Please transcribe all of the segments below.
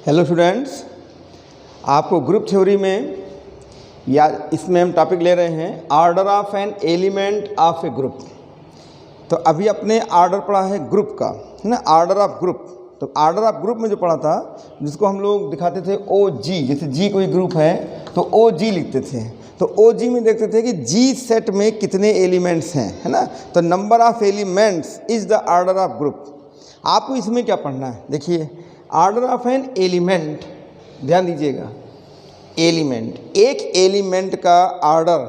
Hello students, आपको group theory में या इसमें हम टॉपिक ले रहे हैं order of N element of a group. तो अभी अपने ऑर्डर पढ़ा है ग्रुप का, है ना, ऑर्डर ऑफ ग्रुप। तो ऑर्डर ऑफ ग्रुप में जो पढ़ा था, जिसको हम लोग दिखाते थे ओ जी, जैसे जी कोई ग्रुप है तो ओ जी लिखते थे। तो ओ जी में देखते थे कि जी सेट में कितने एलिमेंट्स हैं, है ना। तो number of elements is the order of group. आपको इसमें क्या पढ़ना है, देखिए ऑर्डर ऑफ एन एलिमेंट, ध्यान दीजिएगा, एलिमेंट, एक एलिमेंट का ऑर्डर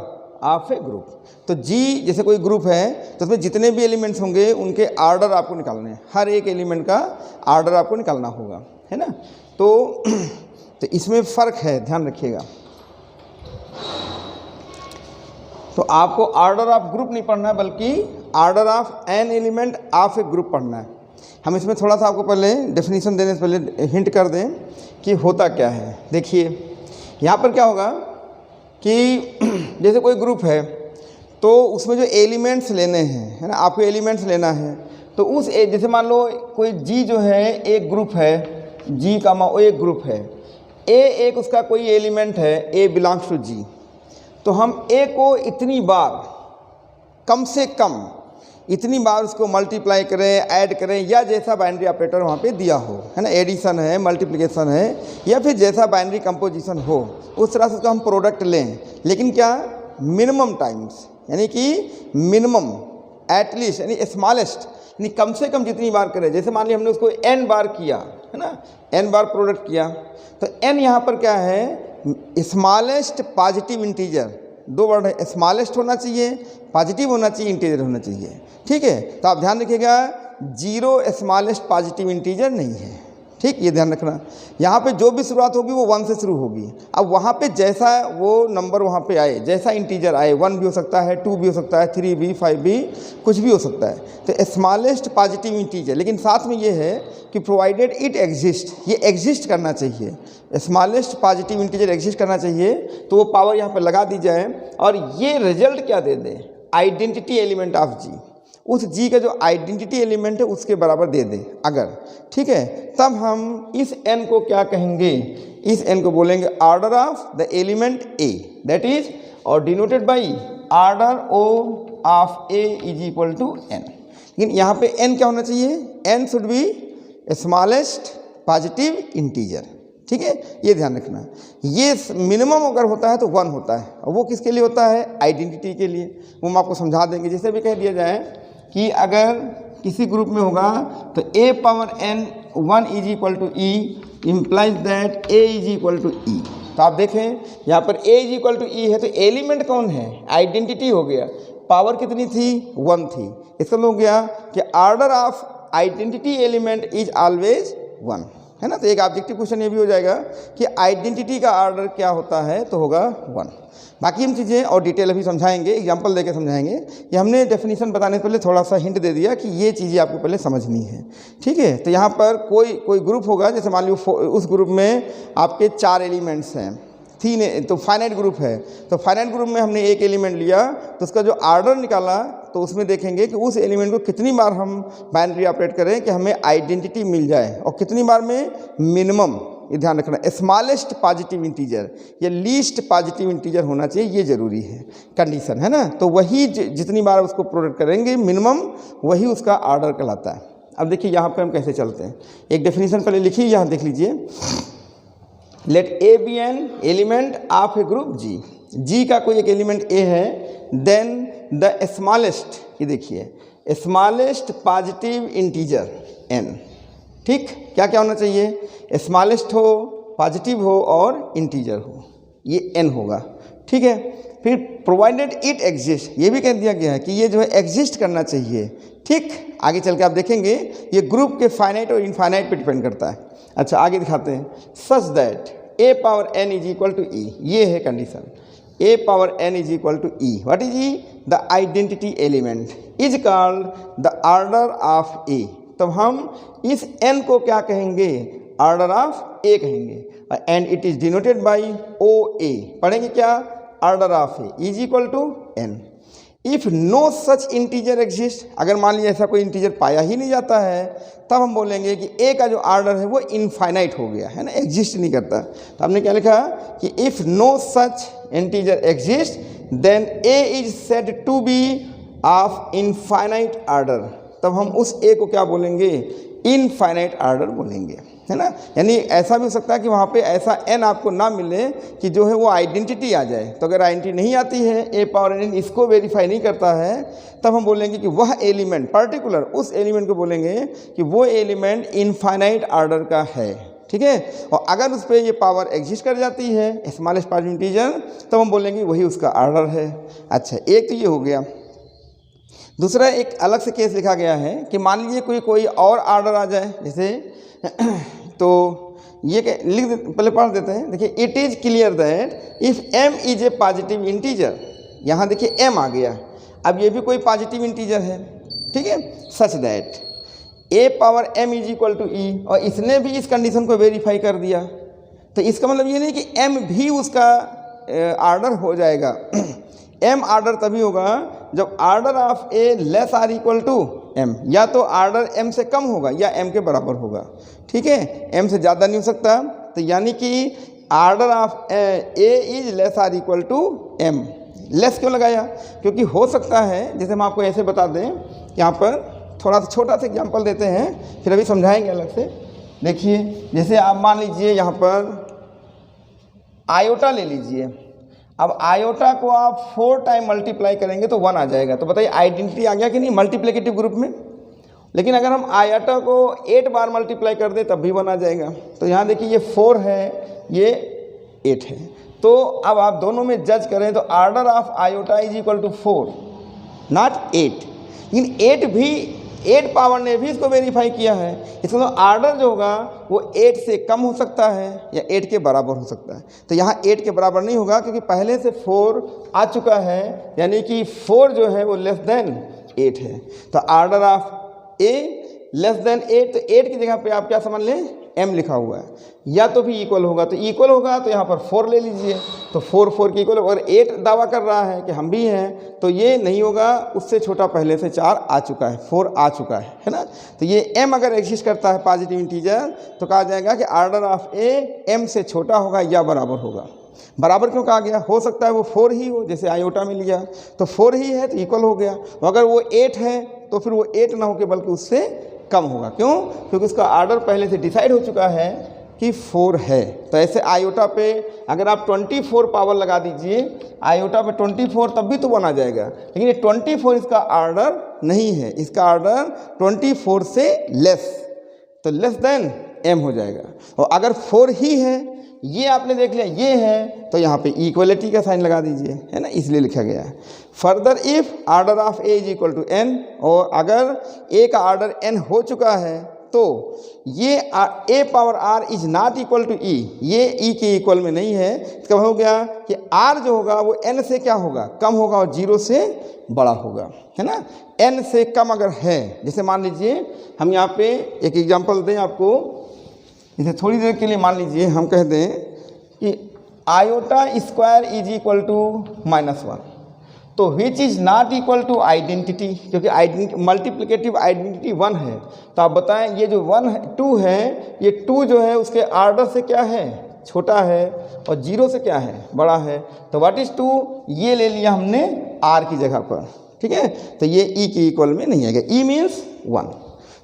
ऑफ ए ग्रुप। तो जी जैसे कोई ग्रुप है तो उसमें जितने भी एलिमेंट्स होंगे उनके ऑर्डर आपको निकालने हैं, हर एक एलिमेंट का ऑर्डर आपको निकालना होगा, है ना। तो इसमें फ़र्क है, ध्यान रखिएगा। तो आपको ऑर्डर ऑफ ग्रुप नहीं पढ़ना है बल्कि order of N element of a group पढ़ना है। हम इसमें थोड़ा सा आपको पहले डेफिनेशन देने से पहले हिंट कर दें कि होता क्या है। देखिए यहाँ पर क्या होगा कि जैसे कोई ग्रुप है तो उसमें जो एलिमेंट्स लेने हैं, है ना, आपको एलिमेंट्स लेना है। तो उस जैसे मान लो कोई जी जो है एक ग्रुप है, जी का वो एक ग्रुप है, ए एक उसका कोई एलिमेंट है, ए बिलोंग्स टू जी। तो हम ए को इतनी बार, कम से कम इतनी बार उसको मल्टीप्लाई करें, ऐड करें, या जैसा बाइनरी ऑपरेटर वहाँ पे दिया हो, है ना, एडिशन है, मल्टीप्लिकेशन है, या फिर जैसा बाइनरी कंपोजिशन हो उस तरह से उसका हम प्रोडक्ट लें। लेकिन क्या, मिनिमम टाइम्स, यानी कि मिनिमम, एटलीस्ट, यानी स्मॉलेस्ट, यानी कम से कम जितनी बार करें। जैसे मान लिया हमने उसको n बार किया, है ना, n बार प्रोडक्ट किया, तो n यहाँ पर क्या है, स्मॉलेस्ट पॉजिटिव इंटीजर, दो वर्ड है, स्मॉलेस्ट होना चाहिए, पॉजिटिव होना चाहिए, इंटीजर होना चाहिए, ठीक है। तो आप ध्यान रखिएगा, जीरो स्मॉलेस्ट पॉजिटिव इंटीजर नहीं है, ठीक, ये ध्यान रखना। यहाँ पे जो भी शुरुआत होगी वो 1 से शुरू होगी। अब वहाँ पे जैसा वो नंबर वहाँ पे आए, जैसा इंटीजर आए, 1 भी हो सकता है, 2 भी हो सकता है, 3 भी, 5 भी, कुछ भी हो सकता है। तो स्मॉलेस्ट पॉजिटिव इंटीजर, लेकिन साथ में ये है कि प्रोवाइडेड इट एग्जिस्ट, ये एग्जिस्ट करना चाहिए, स्मॉलेस्ट पॉजिटिव इंटीजर एग्जिस्ट करना चाहिए। तो वो पावर यहाँ पर लगा दी जाए और ये रिजल्ट क्या दे दे, आइडेंटिटी एलिमेंट ऑफ जी, उस जी का जो आइडेंटिटी एलिमेंट है उसके बराबर दे दे अगर, ठीक है, तब हम इस n को क्या कहेंगे, इस n को बोलेंगे order of the element a, that is और denoted by order O of a is equal to n। लेकिन यहाँ पे n क्या होना चाहिए, n should be smallest positive integer, ठीक है, ये ध्यान रखना। ये मिनिमम अगर होता है तो 1 होता है, और वो किसके लिए होता है, आइडेंटिटी के लिए। वो हम आपको समझा देंगे। जैसे भी कह दिया जाए कि अगर किसी ग्रुप में होगा तो a power n 1 is equal to E implies that a is equal to E. तो आप देखें यहाँ पर a is equal to E है, तो एलिमेंट कौन है, आइडेंटिटी हो गया, पावर कितनी थी, 1 थी। इसका मतलब हो गया कि order of identity element is always 1, है ना। तो एक ऑब्जेक्टिव क्वेश्चन ये भी हो जाएगा कि आइडेंटिटी का ऑर्डर क्या होता है, तो होगा 1। बाकी हम चीज़ें और डिटेल अभी समझाएंगे, एग्जांपल देके समझाएंगे। ये हमने डेफिनेशन बताने से पहले थोड़ा सा हिंट दे दिया कि ये चीज़ें आपको पहले समझनी है, ठीक है। तो यहाँ पर कोई ग्रुप होगा, जैसे मान लो उस ग्रुप में आपके 4 एलिमेंट्स हैं, 3, तो फाइनाइट ग्रुप है। तो फाइनाइट ग्रुप में हमने एक एलिमेंट लिया तो उसका जो ऑर्डर निकाला, तो उसमें देखेंगे कि उस एलिमेंट को कितनी बार हम बाइनरी ऑपरेट करें कि हमें आइडेंटिटी मिल जाए, और कितनी बार में, मिनिमम, ये ध्यान रखना, स्मॉलेस्ट पॉजिटिव इंटीजर या लीस्ट पॉजिटिव इंटीजर होना चाहिए, ये ज़रूरी है, कंडीशन, है ना। तो वही जितनी बार उसको प्रोडक्ट करेंगे मिनिमम, वही उसका ऑर्डर कहलाता है। अब देखिए यहाँ पे हम कैसे चलते हैं, एक डेफिनेशन पहले लिखिए, यहाँ देख लीजिए। Let a be an element of a group G, G का कोई एक एलिमेंट ए है, देन द स्मॉलेस्ट, ये देखिए, स्मॉलेस्ट पॉजिटिव इंटीजर n, ठीक, क्या क्या होना चाहिए, स्मॉलेस्ट हो, पॉजिटिव हो और इंटीजर हो, ये n होगा, ठीक है। फिर प्रोवाइडेड इट एग्जिस्ट, ये भी कह दिया गया है कि ये जो है एग्जिस्ट करना चाहिए, ठीक। आगे चल के आप देखेंगे ये ग्रुप के फाइनाइट और इनफाइनाइट पे डिपेंड करता है। अच्छा आगे दिखाते हैं, such that a power n is equal to E, ये है condition, a power n is equal to E, what is E, the identity element is called the order of a। तब हम इस n को क्या कहेंगे, ऑर्डर ऑफ a कहेंगे, and it is denoted by O A, पढ़ेंगे क्या, order of a is equal to n। If no such integer exist, अगर मान लीजिए ऐसा कोई इंटीजर पाया ही नहीं जाता है, तब हम बोलेंगे कि ए का जो आर्डर है वो इनफाइनाइट हो गया है ना, एग्जिस्ट नहीं करता। तो हमने क्या लिखा कि if no such integer exist then a is said to be of infinite order, तब हम उस ए को क्या बोलेंगे, इनफाइनाइट आर्डर बोलेंगे, है ना। यानी ऐसा भी हो सकता है कि वहाँ पे ऐसा n आपको ना मिले कि जो है वो आइडेंटिटी आ जाए। तो अगर आइडेंटिटी नहीं आती है, ए पावर n इसको वेरीफाई नहीं करता है, तब हम बोलेंगे कि वह एलिमेंट पर्टिकुलर उस एलिमेंट को बोलेंगे कि वो एलिमेंट इनफाइनाइट आर्डर का है, ठीक है। और अगर उस पर ये पावर एग्जिस्ट कर जाती है स्मॉलेस्ट पॉजिटिव इंटीजर, तब हम बोलेंगे वही उसका आर्डर है। अच्छा, एक तो ये हो गया। दूसरा एक अलग से केस लिखा गया है कि मान लीजिए कोई और आर्डर आ जाए, जैसे तो ये लिख दे, पहले पढ़ देते हैं। देखिए, it is clear that if m is a positive integer, यहाँ देखिए m आ गया, अब ये भी कोई पॉजिटिव इंटीजर है, ठीक है, such that a power m is equal to e, और इसने भी इस कंडीशन को वेरीफाई कर दिया। तो इसका मतलब ये नहीं कि m भी उसका आर्डर हो जाएगा। m आर्डर तभी होगा जब order of a less or equal to m, या तो आर्डर m से कम होगा या m के बराबर होगा, ठीक है, m से ज़्यादा नहीं हो सकता। तो यानी कि order of a is less or equal to m। Less क्यों लगाया, क्योंकि हो सकता है, जैसे हम आपको ऐसे बता दें, यहाँ पर थोड़ा सा छोटा सा एग्जांपल देते हैं, फिर अभी समझाएंगे अलग से। देखिए, जैसे आप मान लीजिए यहाँ पर आयोटा ले लीजिए। अब आयोटा को आप 4 टाइम मल्टीप्लाई करेंगे तो 1 आ जाएगा। तो बताइए आइडेंटिटी आ गया कि नहीं मल्टीप्लिकेटिव ग्रुप में। लेकिन अगर हम आयोटा को 8 बार मल्टीप्लाई कर दें तब भी 1 आ जाएगा। तो यहाँ देखिए, ये 4 है, ये 8 है। तो अब आप दोनों में जज करें तो order of iota is equal to 4 not 8। लेकिन 8 भी 8 पावर ने भी इसको वेरीफाई किया है। इसका मतलब आर्डर जो होगा वो 8 से कम हो सकता है या 8 के बराबर हो सकता है। तो यहाँ 8 के बराबर नहीं होगा क्योंकि पहले से 4 आ चुका है, यानी कि 4 जो है वो लेस देन 8 है। तो order of A less than 8, तो 8 की जगह पे आप क्या समझ लें, m लिखा हुआ है, या तो भी इक्वल होगा। तो इक्वल होगा तो यहाँ पर 4 ले लीजिए, तो 4 के इक्वल। और 8 दावा कर रहा है कि हम भी हैं, तो ये नहीं होगा, उससे छोटा पहले से 4 आ चुका है, 4 आ चुका है ना। तो ये m अगर एग्जिस्ट करता है पॉजिटिव इंटीजर, तो कहा जाएगा कि आर्डर ऑफ ए m से छोटा होगा या बराबर होगा। बराबर क्यों कहा गया, हो सकता है वो 4 ही हो, जैसे आयोटा में लिया तो 4 ही है तो इक्वल हो गया। अगर वो 8 है तो फिर वो 8 ना होकर बल्कि उससे कम होगा। क्यों, क्योंकि उसका आर्डर पहले से डिसाइड हो चुका है कि 4 है। तो ऐसे आयोटा पे अगर आप 24 पावर लगा दीजिए, आयोटा पे 24 तब भी तो 1 आ जाएगा। लेकिन ये 24 इसका आर्डर नहीं है, इसका आर्डर 24 से लेस, तो लेस देन m हो जाएगा। और अगर 4 ही है, ये आपने देख लिया ये है, तो यहाँ पे इक्वलिटी का साइन लगा दीजिए, है ना, इसलिए लिखा गया है। Further if order of a is equal to n, और अगर a का आर्डर n हो चुका है तो ये a power r is not equal to e, ये e के इक्वल में नहीं है। इसका हो गया कि r जो होगा वो n से क्या होगा, कम होगा, और 0 से बड़ा होगा, है ना। n से कम अगर है, जैसे मान लीजिए हम यहाँ पे एक एग्जांपल दें आपको, जैसे थोड़ी देर के लिए मान लीजिए हम कह दें कि iota square is equal to -1, तो which is not equal to identity, क्योंकि मल्टीप्लिकेटिव आइडेंटिटी 1 है। तो आप बताएं ये जो 2 है, ये 2 जो है उसके आर्डर से क्या है, छोटा है, और 0 से क्या है, बड़ा है। तो व्हाट इज़ 2, ये ले लिया हमने r की जगह पर, ठीक है। तो ये e के इक्वल में नहीं आएगा, e मीन्स 1,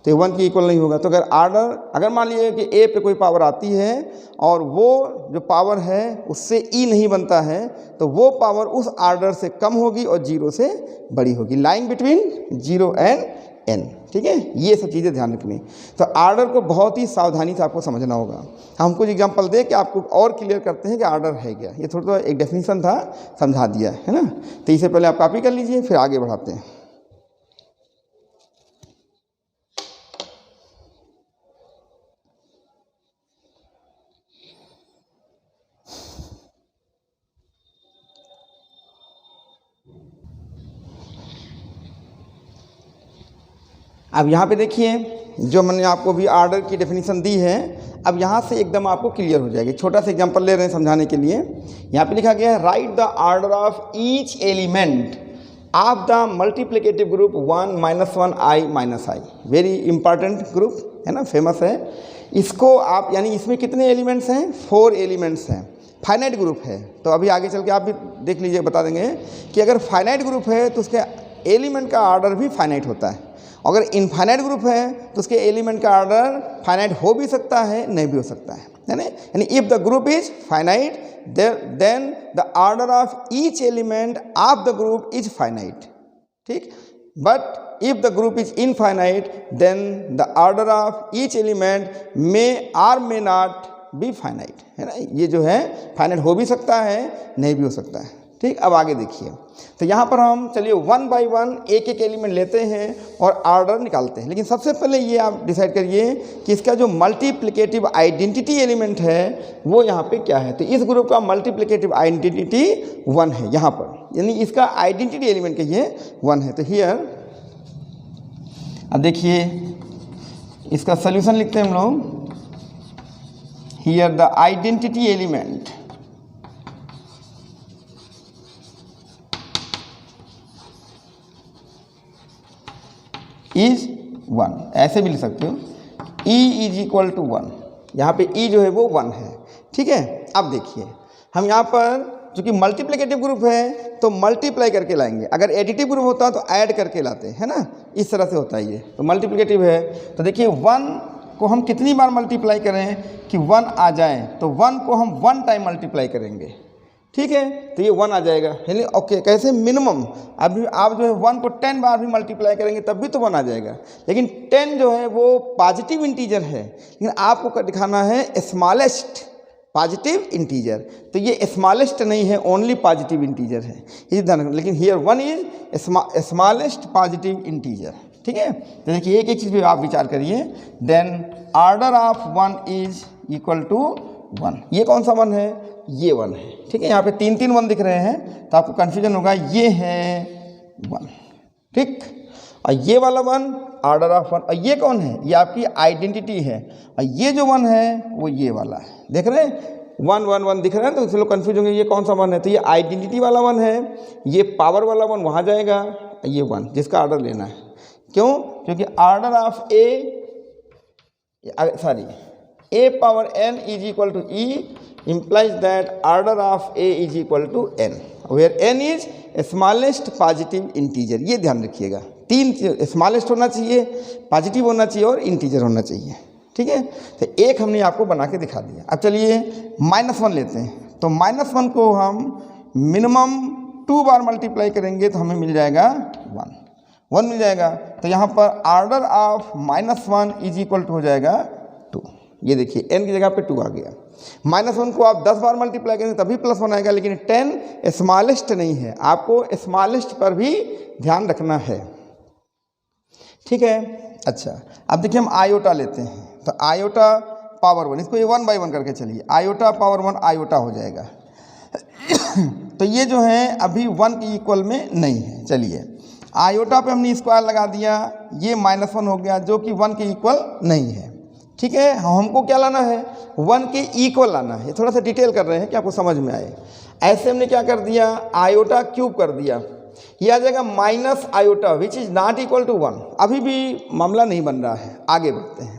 तो 1 की इक्वल नहीं होगा। तो अगर आर्डर, अगर मान लीजिए कि a पे कोई पावर आती है और वो जो पावर है उससे e नहीं बनता है, तो वो पावर उस आर्डर से कम होगी और 0 से बड़ी होगी, लाइंग बिटवीन 0 एंड n, ठीक है। ये सब चीज़ें ध्यान रखनी। तो आर्डर को बहुत ही सावधानी से आपको समझना होगा। हम कुछ एग्जांपल दे के आपको और क्लियर करते हैं कि आर्डर है क्या। ये थोड़ा एक डेफिनेशन था, समझा दिया है ना। तो इसे पहले आप कॉपी कर लीजिए, फिर आगे बढ़ाते हैं। अब यहाँ पे देखिए, जो मैंने आपको भी आर्डर की डेफिनेशन दी है, अब यहाँ से एकदम आपको क्लियर हो जाएगी। छोटा सा एग्जांपल ले रहे हैं समझाने के लिए। यहाँ पे लिखा गया है, right the order of each element of the multiplicative group 1 -1 i minus I, very important group है ना, फेमस है। इसको आप यानी इसमें कितने एलिमेंट्स हैं, 4 एलिमेंट्स हैं, फाइनाइट ग्रुप है। तो अभी आगे चल के आप भी देख लीजिए, बता देंगे कि अगर फाइनाइट ग्रुप है तो उसके एलिमेंट का ऑर्डर भी फाइनाइट होता है। अगर इनफाइनाइट ग्रुप है तो उसके एलिमेंट का ऑर्डर फाइनाइट हो भी सकता है, नहीं भी हो सकता है ना। यानी if the group is finite then the order of each element of the group is finite, ठीक। But if the group is infinite then the order of each element may or may not be finite, है ना। ये जो है finite हो भी सकता है, नहीं भी हो सकता है, ठीक। अब आगे देखिए, तो यहाँ पर हम चलिए 1 बाय 1 एक एक एलिमेंट लेते हैं और ऑर्डर निकालते हैं। लेकिन सबसे पहले ये आप डिसाइड करिए कि इसका जो मल्टीप्लिकेटिव आइडेंटिटी एलिमेंट है वो यहाँ पे क्या है। तो इस ग्रुप का मल्टीप्लिकेटिव आइडेंटिटी 1 है यहाँ पर, यानी इसका आइडेंटिटी एलिमेंट कहिए 1 है। तो हियर अब देखिए इसका सोल्यूशन लिखते हैं हम लोग, here the identity element is 1, ऐसे भी लिख सकते हो, e इज इक्वल टू 1, यहाँ पे e जो है वो 1 है, ठीक है। अब देखिए हम यहाँ पर चूँकि मल्टीप्लिकेटिव ग्रुप है तो मल्टीप्लाई करके लाएंगे, अगर एडिटिव ग्रुप होता तो ऐड करके लाते हैं, है ना, इस तरह से होता है ये। तो मल्टीप्लिकेटिव है तो देखिए 1 को हम कितनी बार मल्टीप्लाई करें कि 1 आ जाए, तो 1 को हम 1 टाइम मल्टीप्लाई करेंगे, ठीक है। तो ये 1 आ जाएगा, यानी ओके। कैसे, मिनिमम अभी आप जो है 1 को 10 बार भी मल्टीप्लाई करेंगे तब भी तो 1 आ जाएगा। लेकिन 10 जो है वो पॉजिटिव इंटीजर है, लेकिन आपको दिखाना है स्मॉलेस्ट पॉजिटिव इंटीजर, तो ये स्मॉलेस्ट नहीं है, ओनली पॉजिटिव इंटीजर है, इस ध्यान। लेकिन here 1 is smallest positive integer, ठीक है। तो देखिए एक एक चीज़ पे आप विचार करिए, then order of 1 is equal to 1। ये कौन सा 1 है, ये 1 है, ठीक है। यहाँ पे 3 1 दिख रहे हैं तो आपको कन्फ्यूजन होगा, ये है 1, ठीक। और ये वाला 1 ऑर्डर ऑफ 1, और ये कौन है, ये आपकी आइडेंटिटी है। और ये जो 1 है वो ये वाला है, देख रहे हैं 1 1 1 दिख रहे हैं, तो इसलिए कन्फ्यूज होंगे ये कौन सा 1 है। तो ये आइडेंटिटी वाला 1 है, ये पावर वाला 1 वहाँ जाएगा, ये 1 जिसका ऑर्डर लेना है। क्यों, क्योंकि order of a power n is equal to e implies that order of a is equal to n, where n is smallest positive integer। ये ध्यान रखिएगा, 3 स्मॉलेस्ट होना चाहिए, पॉजिटिव होना चाहिए और इंटीजर होना चाहिए, ठीक है। तो एक हमने आपको बना के दिखा दिया। अब चलिए -1 लेते हैं, तो -1 को हम मिनिमम 2 बार मल्टीप्लाई करेंगे तो हमें मिल जाएगा 1 मिल जाएगा। तो यहाँ पर order of -1 is equal to हो जाएगा 2। ये देखिए n की जगह पे 2 आ गया। -1 को आप 10 बार मल्टीप्लाई करेंगे तभी +1 आएगा, लेकिन 10 स्मॉलेस्ट नहीं है, आपको स्मॉलेस्ट पर भी ध्यान रखना है, ठीक है। अच्छा अब देखिए हम आयोटा लेते हैं, तो आयोटा पावर 1, इसको ये 1 बाय 1 करके चलिए, आयोटा पावर 1 आयोटा हो जाएगा। तो ये जो है अभी 1 के इक्वल में नहीं है। चलिए आयोटा पे हमने स्क्वायर लगा दिया, ये -1 हो गया जो कि 1 के इक्वल नहीं है, ठीक है। हमको क्या लाना है, 1 के इक्वल लाना है। थोड़ा सा डिटेल कर रहे हैं कि आपको समझ में आए। ऐसे हमने क्या कर दिया, आयोटा क्यूब कर दिया, ये आ जाएगा minus iota which is not equal to 1। अभी भी मामला नहीं बन रहा है, आगे बढ़ते हैं।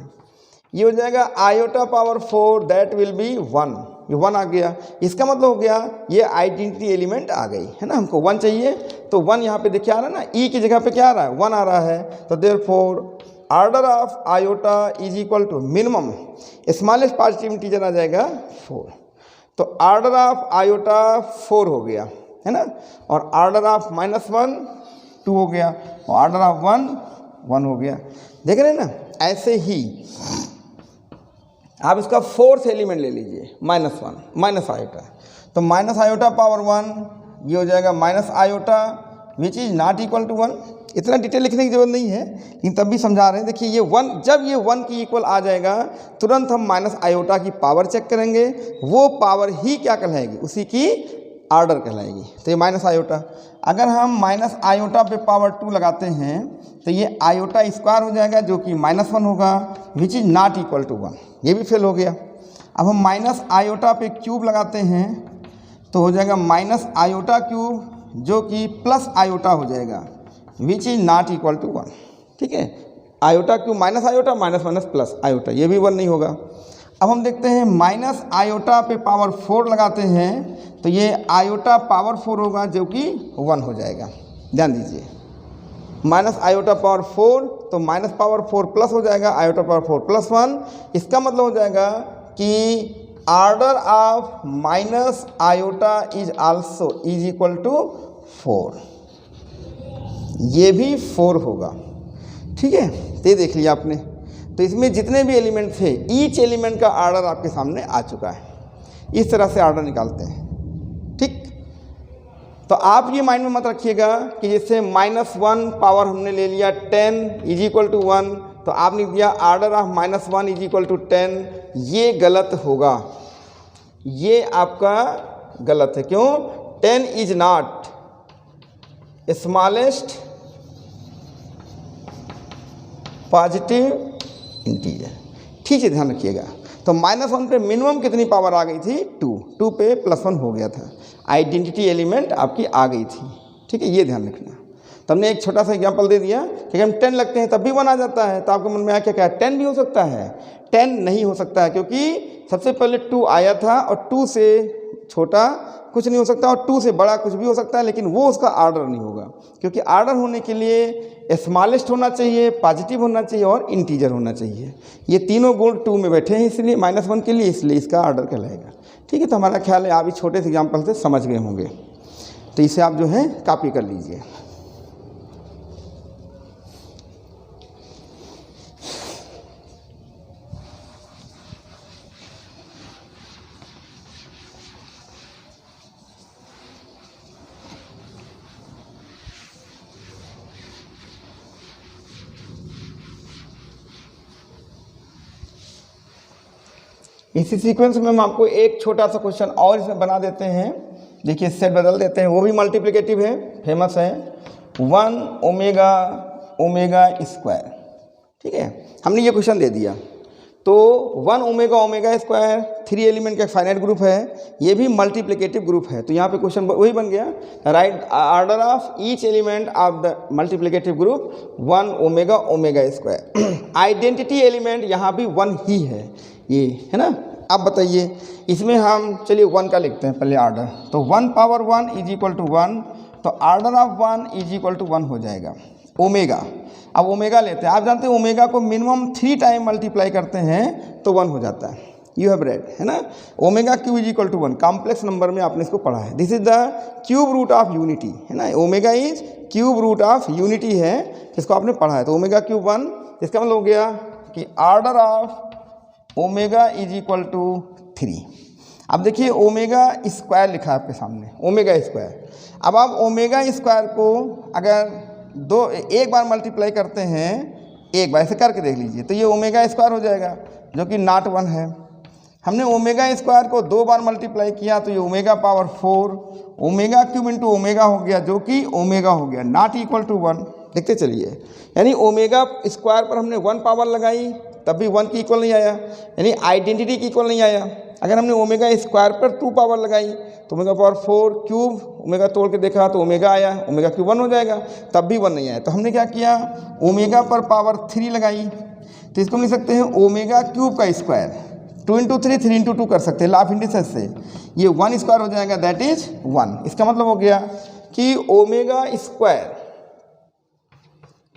ये हो जाएगा iota power 4 that will be 1, ये 1 आ गया। इसका मतलब हो गया ये आइडेंटिटी एलिमेंट आ गई, है ना। हमको 1 चाहिए तो 1 यहाँ पे देखिए आ रहा है ना, ई की जगह पे क्या आ रहा है, 1 आ रहा है। तो therefore order of iota is equal to minimum smallest positive integer आ जाएगा 4। तो ऑर्डर ऑफ आयोटा 4 हो गया, है ना। और ऑर्डर ऑफ -1 2 हो गया, और ऑर्डर ऑफ 1 1 हो गया। देख रहे हैं ना। ऐसे ही आप इसका 4th एलिमेंट ले लीजिए, -1 माइनस आयोटा, तो माइनस आयोटा पावर 1 ये हो जाएगा minus iota which is not equal to 1। इतना डिटेल लिखने की जरूरत नहीं है, लेकिन तब भी समझा रहे हैं। देखिए ये 1, जब ये 1 की इक्वल आ जाएगा तुरंत हम माइनस आयोटा की पावर चेक करेंगे, वो पावर ही क्या कहलाएगी, उसी की ऑर्डर कहलाएगी। तो ये माइनस आयोटा, अगर हम माइनस आयोटा पे पावर 2 लगाते हैं तो ये आयोटा स्क्वायर हो जाएगा जो कि -1 होगा which is not equal to 1, ये भी फेल हो गया। अब हम माइनस आयोटा पे क्यूब लगाते हैं तो हो जाएगा माइनस आयोटा क्यूब जो कि प्लस आयोटा हो जाएगा, which is not equal to 1। ठीक है, आयोटा क्यों, minus iota minus minus plus iota, ये भी 1 नहीं होगा। अब हम देखते हैं माइनस आयोटा पे पावर 4 लगाते हैं तो ये आयोटा पावर 4 होगा जो कि 1 हो जाएगा। ध्यान दीजिए, माइनस आयोटा पावर 4 तो माइनस पावर 4 प्लस हो जाएगा, आयोटा पावर 4 प्लस 1। इसका मतलब हो जाएगा कि order of minus iota is also is equal to 4, ये भी 4 होगा। ठीक है, तो ये देख लिया आपने। तो इसमें जितने भी एलिमेंट थे, ईच एलिमेंट का ऑर्डर आपके सामने आ चुका है। इस तरह से ऑर्डर निकालते हैं। ठीक, तो आप ये माइंड में मत रखिएगा कि जैसे -1 पावर हमने ले लिया 10 इज इक्वल टू 1, तो आपने दिया order of -1 is equal to 10। ये गलत होगा, ये आपका गलत है। क्यों? 10 is not smallest positive integer. ठीक है, ध्यान रखिएगा। तो -1 पे मिनिमम कितनी पावर आ गई थी? 2 पे +1 हो गया था, आइडेंटिटी एलिमेंट आपकी आ गई थी। ठीक है, ये ध्यान रखना। तो हमने एक छोटा सा एग्जांपल दे दिया कि हम 10 लगते हैं तब भी 1 आ जाता है। तो आपके मन में आया क्या 10 भी हो सकता है? 10 नहीं हो सकता है, क्योंकि सबसे पहले 2 आया था और 2 से छोटा कुछ नहीं हो सकता और 2 से बड़ा कुछ भी हो सकता है, लेकिन वो उसका ऑर्डर नहीं होगा। क्योंकि ऑर्डर होने के लिए स्मॉलेस्ट होना चाहिए, पॉजिटिव होना चाहिए और इंटीजर होना चाहिए। ये तीनों गुण 2 में बैठे हैं, इसलिए -1 के लिए, इसलिए इसका ऑर्डर कहलाएगा। ठीक है, तो हमारा ख्याल है आप इस छोटे से एग्जाम्पल से समझ गए होंगे। तो इसे आप जो है कॉपी कर लीजिए। इसी सीक्वेंस में हम आपको एक छोटा सा क्वेश्चन और इसमें बना देते हैं। देखिए, सेट बदल देते हैं, वो भी मल्टीप्लिकेटिव है, फेमस है, 1 ओमेगा ओमेगा स्क्वायर। ठीक है, हमने ये क्वेश्चन दे दिया। तो 1 ओमेगा ओमेगा स्क्वायर 3 एलिमेंट का फाइनाइट ग्रुप है, ये भी मल्टीप्लिकेटिव ग्रुप है। तो यहाँ पे क्वेश्चन वही बन गया, right order of each element of the multiplicative group 1 omega omega square. Identity element यहाँ भी 1 ही है, ये है ना। अब बताइए, इसमें हम चलिए 1 का लिखते हैं पहले ऑर्डर। तो 1 पावर 1 इज इक्वल टू 1, तो order of 1 is equal to 1 हो जाएगा। ओमेगा, अब ओमेगा लेते हैं। आप जानते हैं ओमेगा को मिनिमम 3 टाइम मल्टीप्लाई करते हैं तो 1 हो जाता है। यू हैव रेड, है ना। Omega cube is equal to 1, complex number में आपने इसको पढ़ा है। This is the cube root of unity, है ना। Omega is cube root of unity है, जिसको आपने पढ़ा है। तो ओमेगा क्यूब 1, इसका मतलब हो गया कि order of omega is equal to 3। अब देखिए, ओमेगा स्क्वायर लिखा है आपके सामने, ओमेगा स्क्वायर। अब आप ओमेगा स्क्वायर को अगर एक बार मल्टीप्लाई करते हैं, एक बार ऐसे करके देख लीजिए, तो ये ओमेगा स्क्वायर हो जाएगा, जो कि नॉट 1 है। हमने ओमेगा स्क्वायर को 2 बार मल्टीप्लाई किया तो ये omega power 4, omega cube into omega हो गया, जो कि ओमेगा हो गया, नॉट इक्वल टू 1। देखते चलिए, यानी ओमेगा स्क्वायर पर हमने 1 पावर लगाई तब भी 1 की इक्वल नहीं आया, यानी आइडेंटिटी की इक्वल नहीं आया। अगर हमने ओमेगा स्क्वायर पर 2 पावर लगाई तो ओमेगा पावर 4 क्यूब, ओमेगा तोड़ के देखा तो ओमेगा आया, ओमेगा क्यूब 1 हो जाएगा, तब भी 1 नहीं आया। तो हमने क्या किया, ओमेगा पर पावर 3 लगाई, तो इसको लिख सकते हैं ओमेगा क्यूब का स्क्वायर, 2 इंटू 3, 3 इंटू 2 कर सकते हैं लाफ इंडिसेस से। ये 1 स्क्वायर हो जाएगा, दैट इज 1। इसका मतलब हो गया कि omega square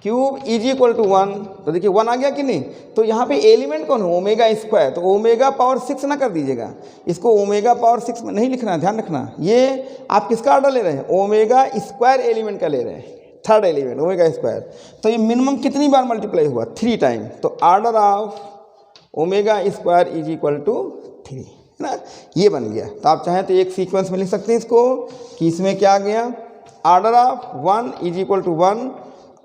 cube is equal to 1। तो देखिए 1 आ गया कि नहीं। तो यहाँ पे एलिमेंट कौन है, ओमेगा स्क्वायर। तो ओमेगा पावर 6 ना कर दीजिएगा, इसको ओमेगा पावर 6 में नहीं लिखना, ध्यान रखना। ये आप किसका ऑर्डर ले रहे हैं, ओमेगा स्क्वायर एलिमेंट का ले रहे हैं, थर्ड एलिमेंट ओमेगा स्क्वायर। तो ये मिनिमम कितनी बार मल्टीप्लाई हुआ, 3 टाइम। तो order of omega square is equal to 3, है ना, ये बन गया। तो आप चाहें तो एक सीक्वेंस में लिख सकते हैं इसको कि इसमें क्या आ गया, order of 1 is equal to 1,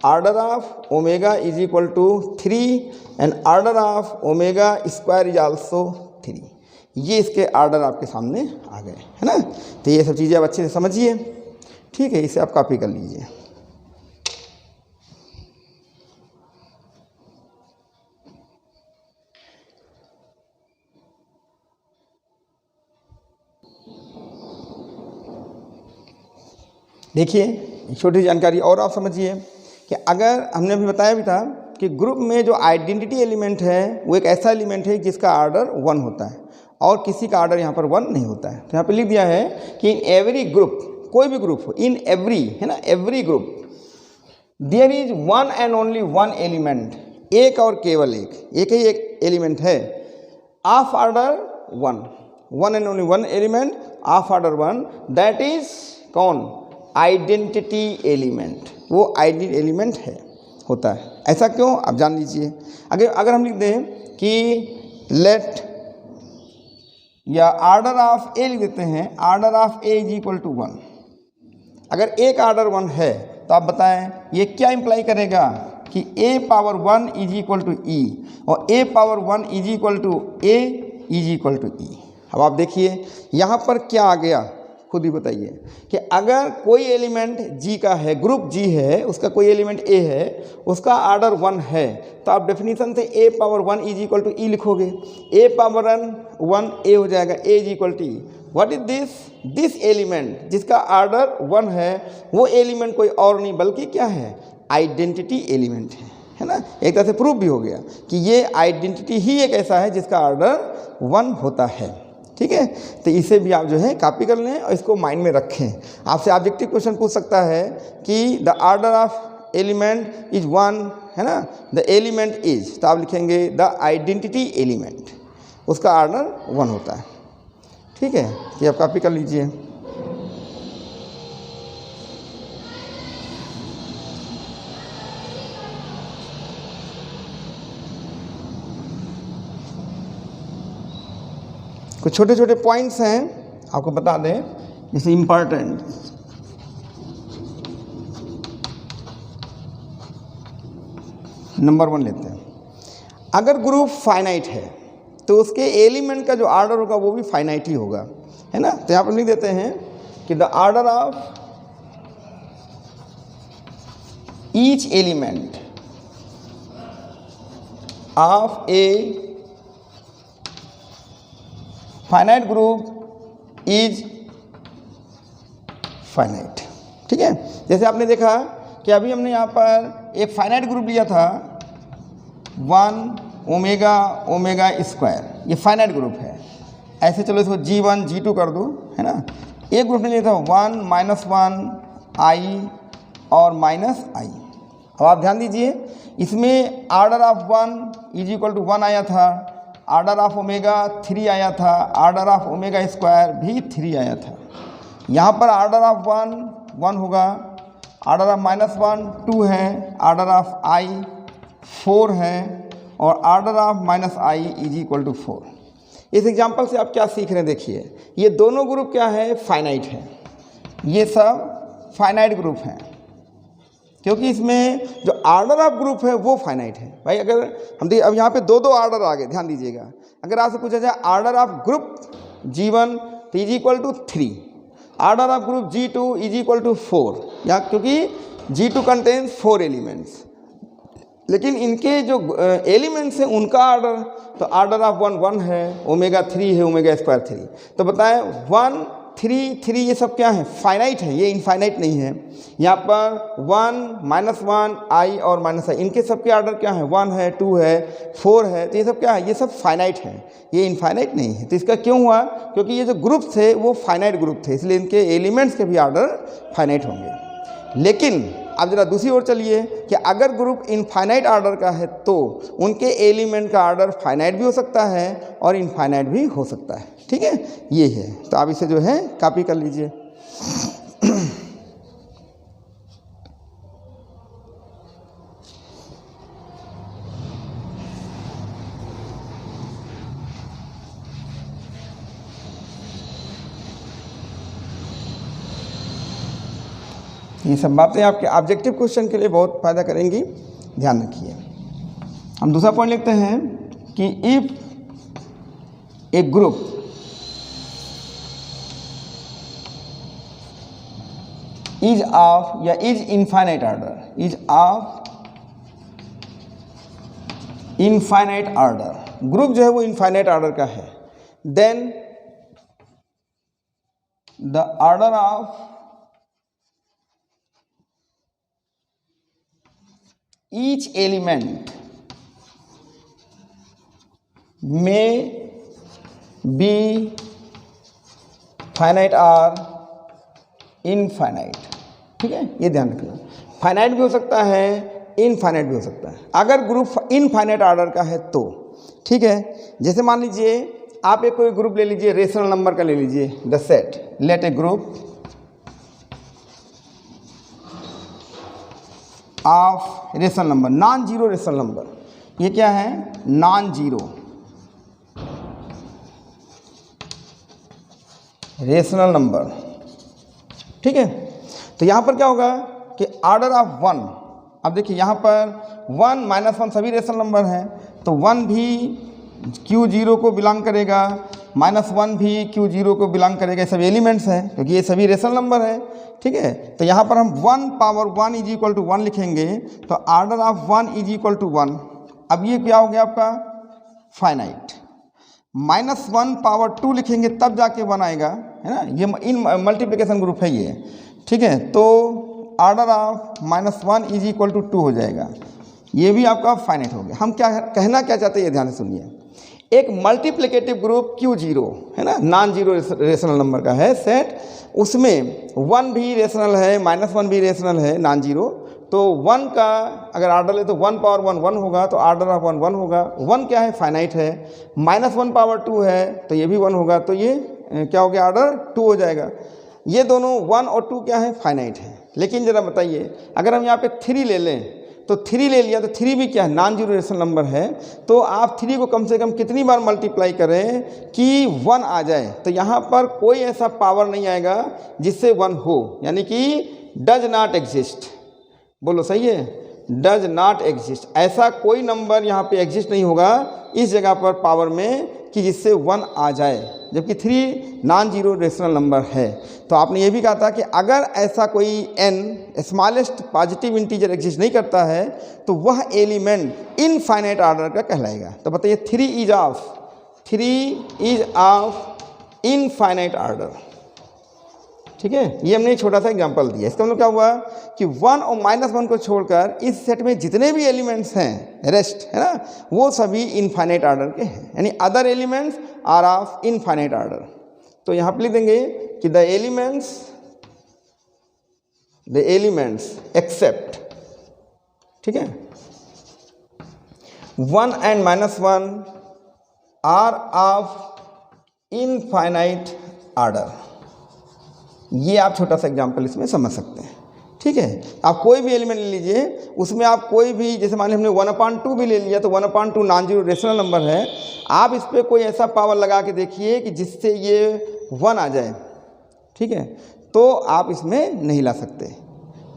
order of omega is equal to 3 and order of omega square is also 3। ये इसके ऑर्डर आपके सामने आ गए, है ना। तो ये सब चीज़ें आप अच्छे से समझिए, ठीक है। इसे आप कॉपी कर लीजिए। देखिए छोटी जानकारी और आप समझिए कि अगर हमने अभी बताया भी था कि ग्रुप में जो आइडेंटिटी एलिमेंट है वो एक ऐसा एलिमेंट है जिसका ऑर्डर 1 होता है और किसी का ऑर्डर यहाँ पर 1 नहीं होता है। तो यहाँ पे लिख दिया है कि इन एवरी ग्रुप, कोई भी ग्रुप हो, इन एवरी, है ना, every group there is one and only one element, एक और केवल एक ही एक एलिमेंट है of order 1, one and only one element of order 1, that is कौन? Identity element. वो आइडेंटिटी एलिमेंट है, होता है। ऐसा क्यों? आप जान लीजिए। अगर हम लिख दें कि लेट या ऑर्डर ऑफ ए लिख देते हैं, order of a is equal to 1। अगर ए का ऑर्डर 1 है तो आप बताएं ये क्या इंप्लाई करेगा कि a power 1 is equal to E और a power 1 is equal to a is equal to E. अब आप देखिए यहाँ पर क्या आ गया, खुद ही बताइए कि अगर कोई एलिमेंट G का है, ग्रुप G है, उसका कोई एलिमेंट A है, उसका ऑर्डर 1 है, तो आप डेफिनेशन से a power 1 is equal to E लिखोगे। a पावर 1 a हो जाएगा, a is equal to E. What is this element जिसका ऑर्डर 1 है, वो एलिमेंट कोई और नहीं बल्कि क्या है? आइडेंटिटी एलिमेंट है ना। एक तरह से प्रूफ भी हो गया कि ये आइडेंटिटी ही एक ऐसा है जिसका ऑर्डर 1 होता है। ठीक है, तो इसे भी आप जो है कॉपी कर लें और इसको माइंड में रखें। आपसे ऑब्जेक्टिव क्वेश्चन पूछ सकता है कि the order of element is 1, है ना, द एलिमेंट इज, तो आप लिखेंगे द आइडेंटिटी एलिमेंट, उसका ऑर्डर 1 होता है। ठीक है, ये आप कॉपी कर लीजिए। कुछ छोटे छोटे पॉइंट्स हैं आपको बता दें, जैसे इम्पॉर्टेंट। नंबर 1 लेते हैं। अगर ग्रुप फाइनाइट है तो उसके एलिमेंट का जो ऑर्डर होगा वो भी फाइनाइट ही होगा, है ना। तो यहाँ पर लिख देते हैं कि the order of each element of a finite group is finite. ठीक है, जैसे आपने देखा कि अभी हमने यहाँ पर एक फाइनाइट ग्रुप लिया था 1 ओमेगा ओमेगा स्क्वायर, ये फाइनाइट ग्रुप है। ऐसे चलो इसको G1 G2 कर दो, है ना। एक ग्रुप ने लिया था 1 -1 i और -i। अब आप ध्यान दीजिए, इसमें order of 1 is equal to 1 आया था, ऑर्डर ऑफ ओमेगा 3 आया था, ऑर्डर ऑफ ओमेगा स्क्वायर भी 3 आया था। यहाँ पर ऑर्डर ऑफ 1 होगा, ऑर्डर ऑफ -1 2 है, ऑर्डर ऑफ i 4 है और order of -i is equal to 4। इस एग्जाम्पल से आप क्या सीख रहे हैं? देखिए ये दोनों ग्रुप क्या है? फाइनाइट है। ये सब फाइनाइट ग्रुप हैं क्योंकि इसमें जो ऑर्डर ऑफ ग्रुप है वो फाइनाइट है। भाई अगर हम देखिए अब यहाँ पे दो ऑर्डर आ गए, ध्यान दीजिएगा। अगर आपसे पूछा जाए ऑर्डर ऑफ ग्रुप G1 तो is equal to 3, order of group G2 is equal to 4, यहाँ क्योंकि G2 कंटेन्स 4 एलिमेंट्स, लेकिन इनके जो एलिमेंट्स हैं उनका ऑर्डर, तो ऑर्डर ऑफ 1 है, ओमेगा 3 है, ओमेगा स्क्वायर 3। तो बताएं 1 3 3 ये सब क्या है? फाइनाइट है, ये इनफाइनाइट नहीं है। यहाँ पर 1 -1 i और -i, इनके सब के ऑर्डर क्या है? 1 है, 2 है, 4 है। तो ये सब क्या है? ये सब फाइनाइट है, ये इनफाइनाइट नहीं है। तो इसका क्यों हुआ? क्योंकि ये जो ग्रुप थे वो फाइनाइट ग्रुप थे, इसलिए इनके एलिमेंट्स के भी ऑर्डर फाइनाइट होंगे। लेकिन अब जरा दूसरी ओर चलिए कि अगर ग्रुप इनफाइनाइट ऑर्डर का है तो उनके एलिमेंट का ऑर्डर फाइनाइट भी हो सकता है और इनफाइनाइट भी हो सकता है। ठीक है, ये है। तो आप इसे जो है कॉपी कर लीजिए। ये सब बातें आपके ऑब्जेक्टिव क्वेश्चन के लिए बहुत फ़ायदा करेंगी, ध्यान रखिए। हम दूसरा पॉइंट लिखते हैं कि if a group is of या is infinite order, is of infinite order, group जो है वो इनफाइनाइट ऑर्डर का है, then the order of each element may be finite or infinite. ठीक है, ये ध्यान रखना, फाइनाइट भी हो सकता है, इनफाइनाइट भी हो सकता है। अगर ग्रुप इनफाइनाइट ऑर्डर का है तो ठीक है, जैसे मान लीजिए आप एक कोई ग्रुप ले लीजिए, रेशनल नंबर का ले लीजिए, the set, let a group of rational number, non zero rational number. ये क्या है? Non zero rational number. ठीक है, तो यहाँ पर क्या होगा कि ऑर्डर ऑफ वन, अब देखिए यहाँ पर 1 -1 सभी रेशनल नंबर हैं, तो 1 भी Q0 को बिलोंग करेगा, -1 भी Q0 को बिलोंग करेगा, ये सभी एलिमेंट्स हैं क्योंकि ये सभी रेशनल नंबर है। ठीक है, तो यहाँ पर हम 1 पावर 1 इज इक्वल टू 1 लिखेंगे, तो order of 1 is equal to 1। अब ये क्या हो गया आपका? फाइनाइट। -1 पावर 2 लिखेंगे तब जाके 1 आएगा, है ना, ये इन मल्टीप्लिकेशन ग्रुप है ये। ठीक है, तो order of -1 is equal to 2 हो जाएगा, ये भी आपका फाइनाइट हो गया। हम क्या कहना क्या चाहते हैं ये ध्यान से सुनिए। एक मल्टीप्लिकेटिव ग्रुप Q0 है ना, नॉन जीरो रेशनल नंबर का है सेट, उसमें 1 भी रेशनल है, -1 भी रेशनल है, नॉन जीरो, तो 1 का अगर ऑर्डर ले तो 1 पावर 1 1 होगा, तो ऑर्डर ऑफ 1 1 होगा। 1 क्या है? फाइनाइट है। -1 पावर 2 है तो ये भी 1 होगा, तो ये क्या हो गया? ऑर्डर 2 हो जाएगा। ये दोनों 1 और 2 क्या है? फाइनाइट है। लेकिन ज़रा बताइए, अगर हम यहाँ पे 3 ले लें, तो 3 ले लिया तो 3 भी क्या है? नॉन जीरो रेशनल नंबर है, तो आप 3 को कम से कम कितनी बार मल्टीप्लाई करें कि 1 आ जाए? तो यहाँ पर कोई ऐसा पावर नहीं आएगा जिससे 1 हो, यानी कि डज नॉट एग्जिस्ट। बोलो सही है? डज नॉट एग्जिस्ट, ऐसा कोई नंबर यहाँ पे एग्जिस्ट नहीं होगा इस जगह पर पावर में कि जिससे 1 आ जाए, जबकि 3 नॉन जीरो रेशनल नंबर है। तो आपने ये भी कहा था कि अगर ऐसा कोई n smallest positive integer exist नहीं करता है तो वह एलिमेंट इनफाइनाइट ऑर्डर का कहलाएगा। तो बताइए 3 इज ऑफ इनफाइनाइट ऑर्डर। ठीक है, ये हमने एक छोटा सा एग्जांपल दिया। इसका मतलब क्या हुआ कि 1 और -1 को छोड़कर इस सेट में जितने भी एलिमेंट्स हैं रेस्ट, है ना, वो सभी इनफाइनाइट ऑर्डर के हैं, यानी other elements are of infinite order. तो यहाँ पर लिख देंगे कि द एलिमेंट्स एक्सेप्ट, ठीक है, 1 and -1 are of infinite order. ये आप छोटा सा एग्जांपल इसमें समझ सकते हैं। ठीक है, आप कोई भी एलिमेंट ले लीजिए, उसमें आप कोई भी, जैसे मान लीजिए हमने 1/2 भी ले लिया, तो 1/2 नॉन जीरो रेशनल नंबर है, आप इस पर कोई ऐसा पावर लगा के देखिए कि जिससे ये 1 आ जाए। ठीक है, तो आप इसमें नहीं ला सकते,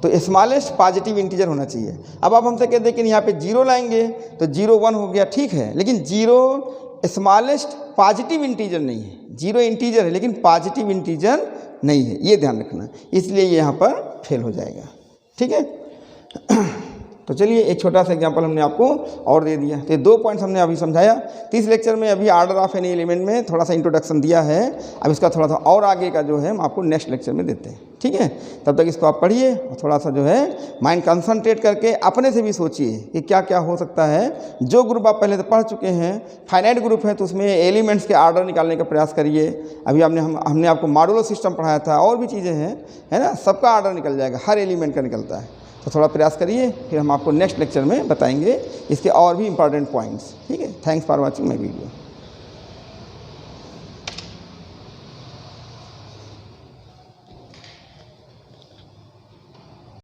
तो स्मॉलेस्ट पॉजिटिव इंटीजर होना चाहिए। अब आप हमसे कहते हैं कि यहाँ पे 0 लाएंगे तो 0 1 हो गया, ठीक है, लेकिन 0 स्मॉलेस्ट पॉजिटिव इंटीजर नहीं है, 0 इंटीजर है लेकिन पॉजिटिव इंटीजर नहीं है, ये ध्यान रखना, इसलिए ये यहाँ पर फेल हो जाएगा। ठीक है, तो चलिए एक छोटा सा एग्जांपल हमने आपको और दे दिया। तो 2 पॉइंट्स हमने अभी समझाया। 30 लेक्चर में अभी ऑर्डर ऑफ एनी एलिमेंट में थोड़ा सा इंट्रोडक्शन दिया है, अब इसका थोड़ा सा और आगे का जो है हम आपको नेक्स्ट लेक्चर में देते हैं। ठीक है, तब तक इसको आप पढ़िए और थोड़ा सा जो है माइंड कंसंट्रेट करके अपने से भी सोचिए कि क्या क्या हो सकता है। जो ग्रुप आप पहले से पढ़ चुके हैं, फाइनाइट ग्रुप है, तो उसमें एलिमेंट्स के ऑर्डर निकालने का प्रयास करिए। अभी हमने आपको मॉडुलो सिस्टम पढ़ाया था, और भी चीज़ें हैं, है ना, सबका ऑर्डर निकल जाएगा, हर एलिमेंट का निकलता है। तो थोड़ा प्रयास करिए, फिर हम आपको नेक्स्ट लेक्चर में बताएंगे इसके और भी इंपॉर्टेंट पॉइंट्स। ठीक है, thanks for watching my video.